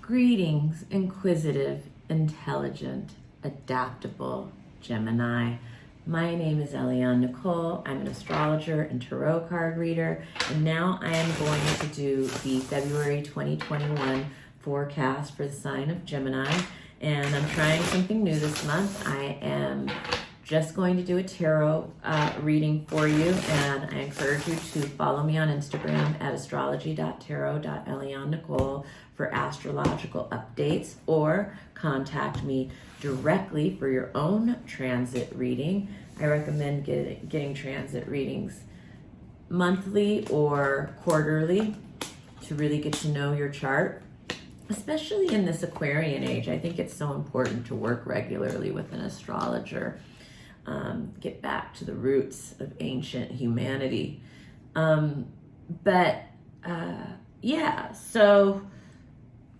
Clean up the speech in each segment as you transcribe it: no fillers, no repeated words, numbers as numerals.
Greetings, inquisitive, intelligent, adaptable Gemini. My name is Eliane Nicole. I'm an astrologer and tarot card reader, and now I am going to do the February 2021 forecast for the sign of Gemini. And I'm trying something new this month. I am just going to do a tarot reading for you, and I encourage you to follow me on Instagram at astrology.tarot.Eliane Nicole for astrological updates, or contact me directly for your own transit reading. I recommend getting transit readings monthly or quarterly to really get to know your chart, especially in this Aquarian age. I think it's so important to work regularly with an astrologer. Get back to the roots of ancient humanity. Yeah, so,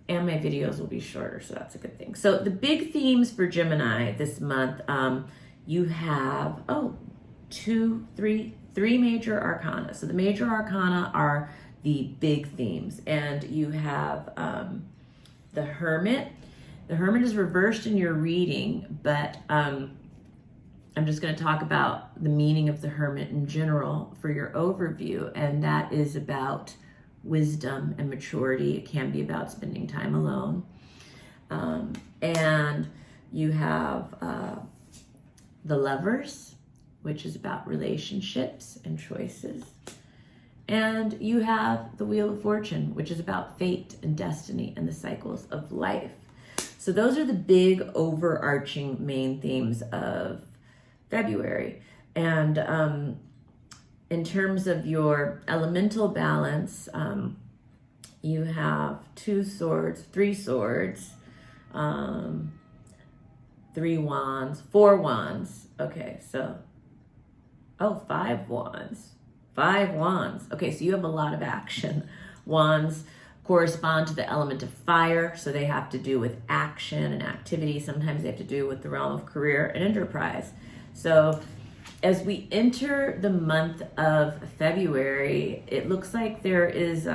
and my videos will be shorter, so that's a good thing. So the big themes for Gemini this month, you have, three major arcana. So the major arcana are the big themes, and you have the Hermit. The Hermit is reversed in your reading, but I'm just going to talk about the meaning of the Hermit in general for your overview, and that is about wisdom and maturity. It can be about spending time alone. And you have the Lovers, which is about relationships and choices. And you have the Wheel of Fortune, which is about fate and destiny and the cycles of life. So those are the big overarching main themes of February. And in terms of your elemental balance, you have three swords, 3 wands, 4 wands. Okay, so, 5 wands. 5 wands. Okay, so you have a lot of action. Wands correspond to the element of fire, so they have to do with action and activity. Sometimes they have to do with the realm of career and enterprise. So as we enter the month of February, it looks like there is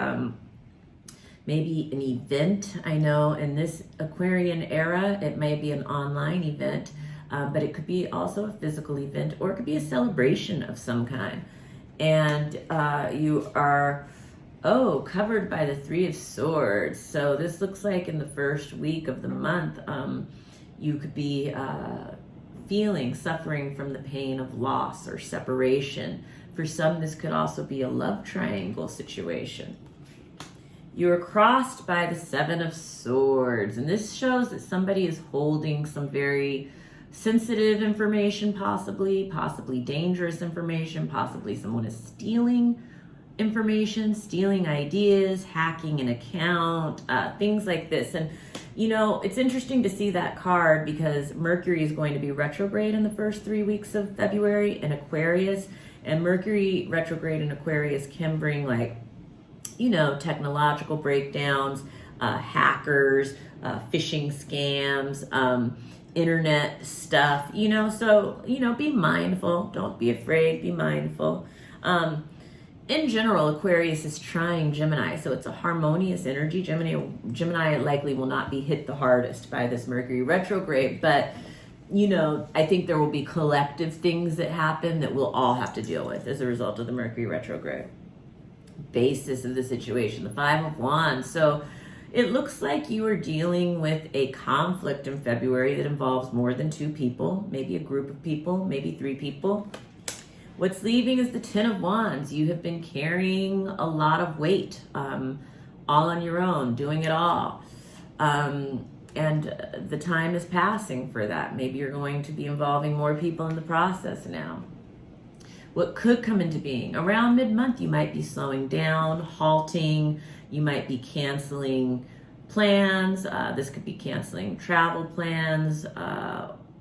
maybe an event. I know in this Aquarian era, it may be an online event, but it could be also a physical event, or it could be a celebration of some kind. And you are, covered by the 3 of Swords. So this looks like in the first week of the month, you could be suffering from the pain of loss or separation. For some, this could also be a love triangle situation. You are crossed by the 7 of Swords, and this shows that somebody is holding some very sensitive information, possibly dangerous information, possibly someone is stealing information, stealing ideas, hacking an account, things like this. And you know, it's interesting to see that card because Mercury is going to be retrograde in the first 3 weeks of February in Aquarius, and Mercury retrograde in Aquarius can bring, like, technological breakdowns, hackers, phishing scams, internet stuff, so, be mindful. Don't be afraid, be mindful. In general, Aquarius is trying Gemini, so it's a harmonious energy. Gemini likely will not be hit the hardest by this Mercury retrograde, but, I think there will be collective things that happen that we'll all have to deal with as a result of the Mercury retrograde. Basis of the situation, the 5 of Wands. So it looks like you are dealing with a conflict in February that involves more than 2 people, maybe a group of people, maybe 3 people. What's leaving is the 10 of Wands. You have been carrying a lot of weight, all on your own, doing it all. And the time is passing for that. Maybe you're going to be involving more people in the process now. What could come into being? Around mid-month, you might be slowing down, halting. You might be canceling plans. This could be canceling travel plans,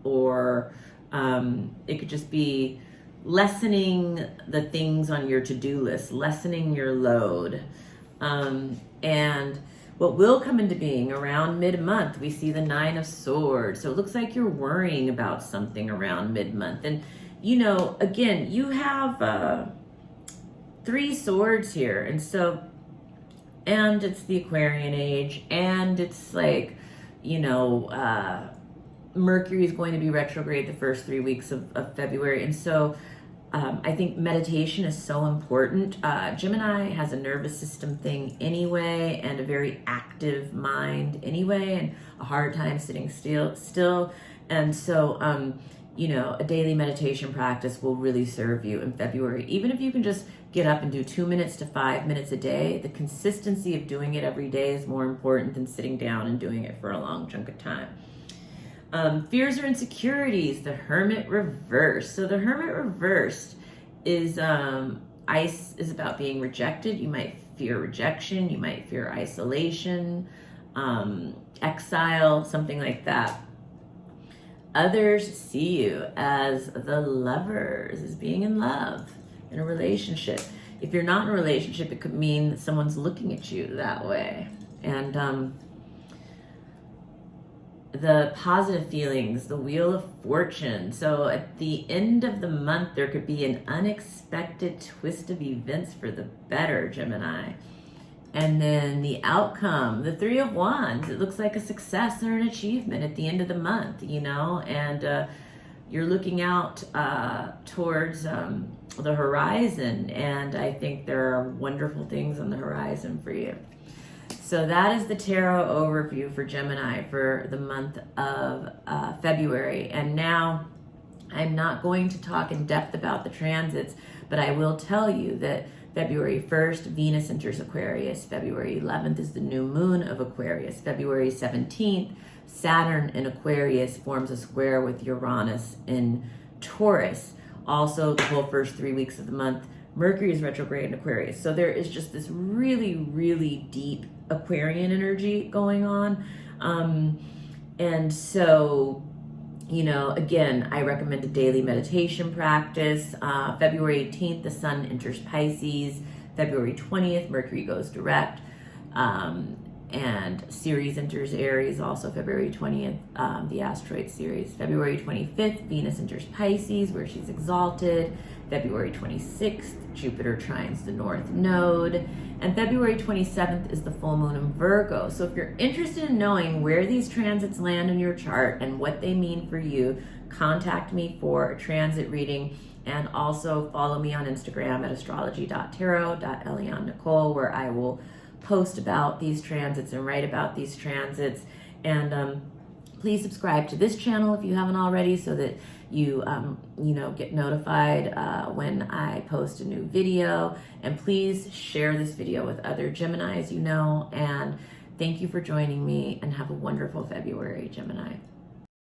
or it could just be lessening the things on your to-do list, lessening your load. And what will come into being around mid-month, we see the 9 of Swords. So it looks like you're worrying about something around mid-month. And, again, you have 3 swords here. And so and it's the Aquarian age, and it's like, you know, Mercury is going to be retrograde the first 3 weeks of February. And so I think meditation is so important. Gemini has a nervous system thing anyway, and a very active mind anyway, and a hard time sitting still. And so, you know, a daily meditation practice will really serve you in February. Even if you can just get up and do 2 minutes to 5 minutes a day, the consistency of doing it every day is more important than sitting down and doing it for a long chunk of time. Fears or insecurities, the Hermit reversed. So the Hermit reversed is ice is about being rejected. You might fear rejection, you might fear isolation, exile, something like that. Others see you as the Lovers, as being in love, in a relationship. If you're not in a relationship, it could mean that someone's looking at you that way. And the positive feelings, the Wheel of Fortune. So at the end of the month, there could be an unexpected twist of events for the better, Gemini. And then the outcome, the Three of Wands, it looks like a success or an achievement at the end of the month, you know, and you're looking out towards the horizon, and I think there are wonderful things on the horizon for you. So that is the tarot overview for Gemini for the month of February. And now I'm not going to talk in depth about the transits, but I will tell you that February 1st, Venus enters Aquarius. February 11th is the new moon of Aquarius. February 17th, Saturn in Aquarius forms a square with Uranus in Taurus. Also, the whole first 3 weeks of the month, Mercury is retrograde in Aquarius. So there is just this really, really deep Aquarian energy going on. And so, you know, again, I recommend a daily meditation practice. February 18th, the sun enters Pisces. February 20th, Mercury goes direct. And Ceres enters Aries, also February 20th, the asteroid Ceres. February 25th, Venus enters Pisces, where she's exalted. February 26th, Jupiter trines the North Node. And February 27th is the full moon in Virgo. So if you're interested in knowing where these transits land in your chart and what they mean for you, contact me for a transit reading. And also follow me on Instagram at astrology.tarot.Eliane Nicole, where I will post about these transits and write about these transits. And please subscribe to this channel if you haven't already, so that you get notified when I post a new video. And please share this video with other Geminis you know. And thank you for joining me, and have a wonderful February, Gemini.